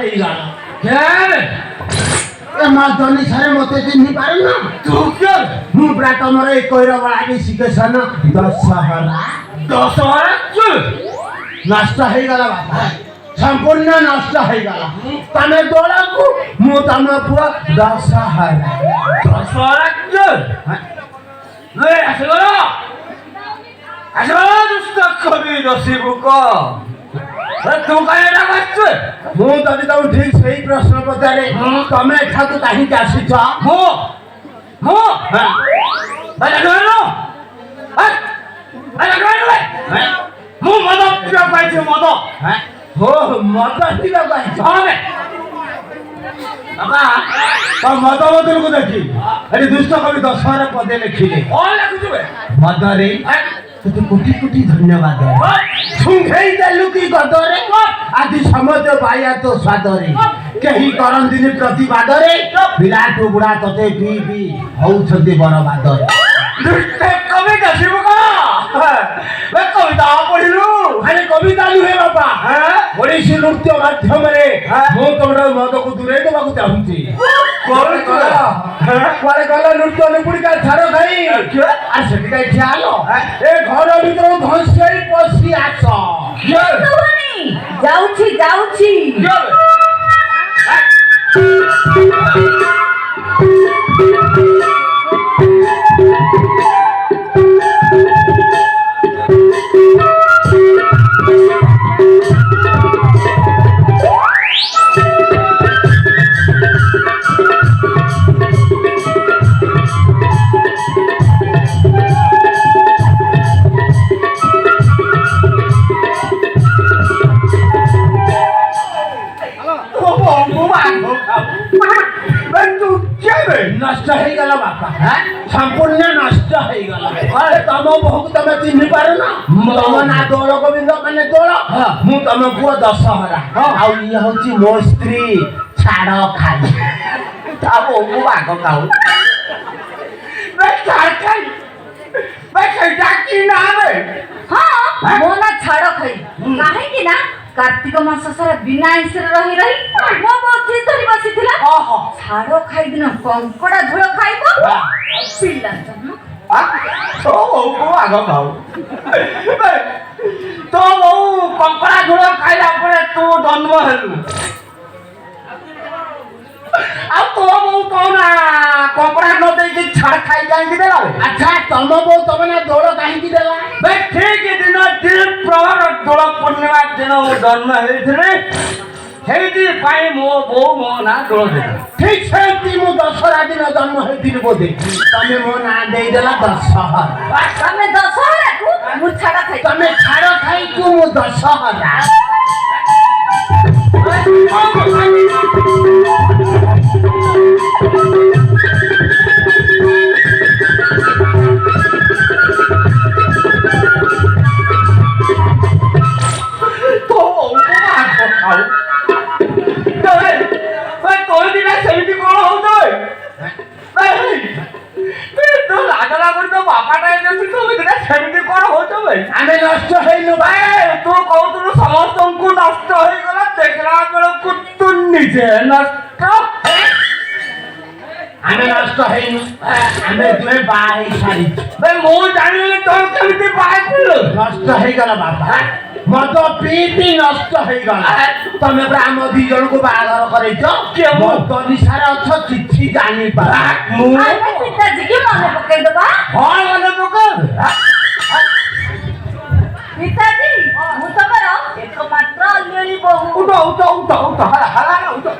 ହେଇଗଲା ଏ ମାଦନି ସାରେ ମତେ ଚିହ୍ନି ପାରୁନ ତୁ କିଏ ମୁଁ ପୁରା ତମର ଏ କଇର ବଳାଗି ଶିକେଶନ ଦଶହରା ନଷ୍ଟ ହେଇଗଲା ବାପା संपूर्ण नष्ट होइगला तमे दोलाकु मु तम पुआ दशहरा ले आसगलो दुष्ट कवि रसिबुक तू कायडा बच्चे मु तदी तो ठीक सही प्रश्न पचारे तमे ठाकु काहे के आसीछ मु बाला गनो मु मद पिया पाइछ मद हो मद पिया पाइछ हाने बाबा तो मद बदल को देखी अरे दुष्ट कवि दशहरा पदे लिखिले ओ लिखुबे मदरे तुझे कोटि कोटि धन्यवाद सुंघेई देलु की गदरे आदि समझ पाया तो स्वादरे कहीं करंदिनी प्रतिवादरे विराट बुढ़ा तते पी पी हौछते बरबादरे दुष्ट कवि दसिबुक वे कविता पढिलु अरे कविता नुहे बाबा ओडिसी नृत्य माध्यम रे मो तमरा मद को दूरे देबा को चाहूची कोरे गला नृत्य नुपुड़ी का छाड़ खाई आ सेठी का ख्यालो ए घर भीतर धंसई पसी आछ नहीं जाउची जाउची नष्ट हो गला बापा संपूर्ण नष्ट हो गला अरे तम बहु तमे चिन्ह पारो ना तम ना दोल गोविंद माने दोल मु तम पुआ दशहरा आ ये होची मो स्त्री छाड़ खाई ता बहु भाग खाऊ वे छाड़ खाई वे जाकी ना रे हां मोना छाड़ खाई काहे कि ना कार्तिक मास सारा बिना आइसरे रही रही मो बोथि धरि बसिथिला छाड़ खाई दिन कंकड़ा झोल खाइबो पिल्ला जन्म तो बहु भाग खाऊ तो बहु कंकड़ा झोल खाइला परे तू जन्म हेलु आ तो बहु कोना कंकड़ा न दे के छाड़ खाई जाई देला अच्छा तम बहु तम ना दोल काहे की देला बे ठीक दिन प्रभाव दोल पूर्णिमा दिन जन्म हेइथिले हेइति पाई मो बहु मो ना दोल दे ठीक से मु दशहरा दिन जन्म हेइथिल बोधे तमे मो ना देई देला दशहरा तमे दशहरा को मु छाड़ खाई तमे छाड़ खाई को मु दशहरा आमे नष्ट हेइनु भाई तू कहतु समस्त को नष्ट हो गला देखला बेलकु तू निजे नष्ट आमे नष्ट हेइनु आमे तुमे बाई सारी बे मो जानिले तो केमिति बाई कुल नष्ट हे गला बाबा मत पी पी नष्ट हे गला तमे ब्राह्म दी जन को बागर करैछो के मो तनी सारा अछ चिट्ठी जानि पा मु आमे पिताजी के मने पकई दबा हां मने पका पिताजी मु तमर एकमात्र अल्ली बहु उठो हाला उठो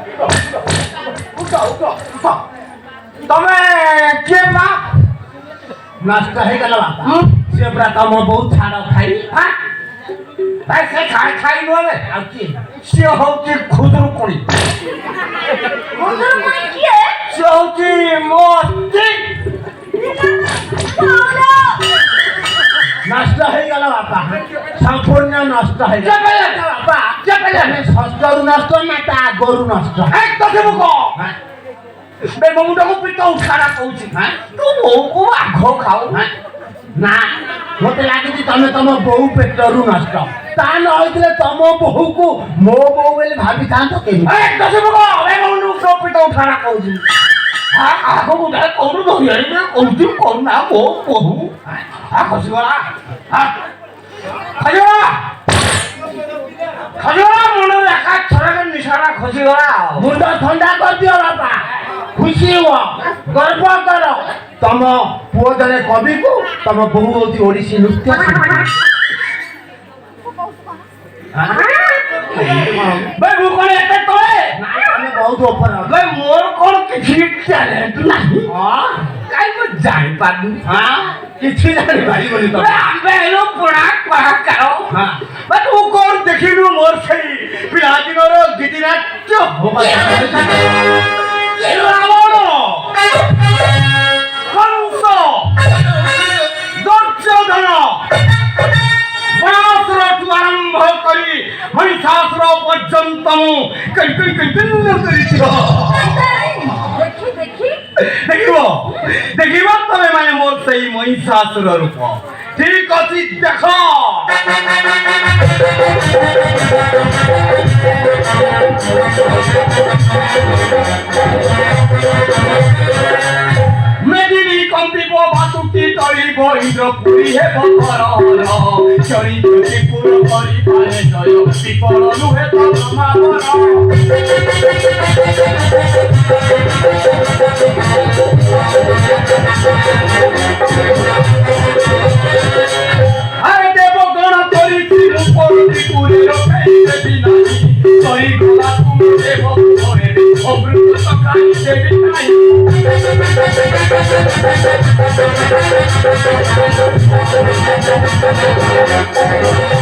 तमे के बा नष्ट हे गला बाबा से ब्रा तम बहुत छाड़ खाई भाई से खाई बोले आ की से होती खुदरू कोणी उधर कोई किए से होती मोती नष्ट हे गला बाबा संपूर्ण नष्ट हे जबले बाबा जबले षष्ठरु नष्ट ना ता गोरु नष्ट एक तो से मुको बे मुंडा को पिटा उठाना कहूची तू बहु को आघो खाऊ ନା ମତେ ଲାଗୁଛି ତମେ ତମ ବୋଉ ପେଟରୁ ନଷ୍ଟ ତା ନ ହେଇଥିଲେ ତମ ବୋହୂକୁ ମୋ ବୋଉ ବୋଲି ଭାବିଥାନ୍ତ କେମିତି ପେଟ ଉଠାଣା କହୁଛି ଆଗକୁ କହୁନୁ ଧରିଆଣି କହୁଛୁ କରୁନା ମୋ ବୋହୁ ଖସିଗଲା ଖସିଗଲା ମୁଣ୍ଡ ଏକା ଥରକେ ନିଶାଟା ଖସିଗଲା ମୁଣ୍ଡ ଥଣ୍ଡା କରିଦିଅ ବାପା ଖୁସି ହୁଅ ଗର୍ବ କର ତମ ପୁଅ ଜଣେ କବିକୁ ତମ ବୋହୁ ହଉଛି ଓଡ଼ିଶୀ ନୃତ୍ୟ ମୁଁ କଣ ଏତେ ତଳେ ତମେ ବହୁତ ଉପରେ ମୋର କଣ କିଛି ଟ୍ୟାଲେଣ୍ଟ ନାହିଁ କାଇଁ ମୁଁ ଜାଣିପାରୁନି କିଛି ଜାଣିପାରିବନି ତମେ ଆମେ ହେଲୁ ପୁରା କଳାକାର ତୁ କଣ ଦେଖିଲୁ ମୋର ସେଇ ପିଲାଦିନର ଗୀତି ନାଟ୍ୟ ରାବଣ କଂସ ଦୁର୍ଯ୍ୟୋଧନ ବଣାସୁରଠୁ ଆରମ୍ଭ କରି ମହିଷାସୁର ପର୍ଯ୍ୟନ୍ତ ମୁଁ ଦେଖିବ ତମେ ମାନେ ମୋର ସେଇ ମହିଷାସୁର ରୂପ ଠିକ ଅଛି ଦେଖ মেদিনী কম্পিব বাতুটি তরিব ইন্দ্রপুরী হেব করণ চরিত্রটি পুর করি পারে জয় বিপল নুহে তো সমাবর আরে দেবগণ করিছি রূপরূপী পুরী রক্ষাই দেবী নাহি তরি গোলা তুমি দেব ঘরে অমৃত সকাই দেবী নাই Thank you.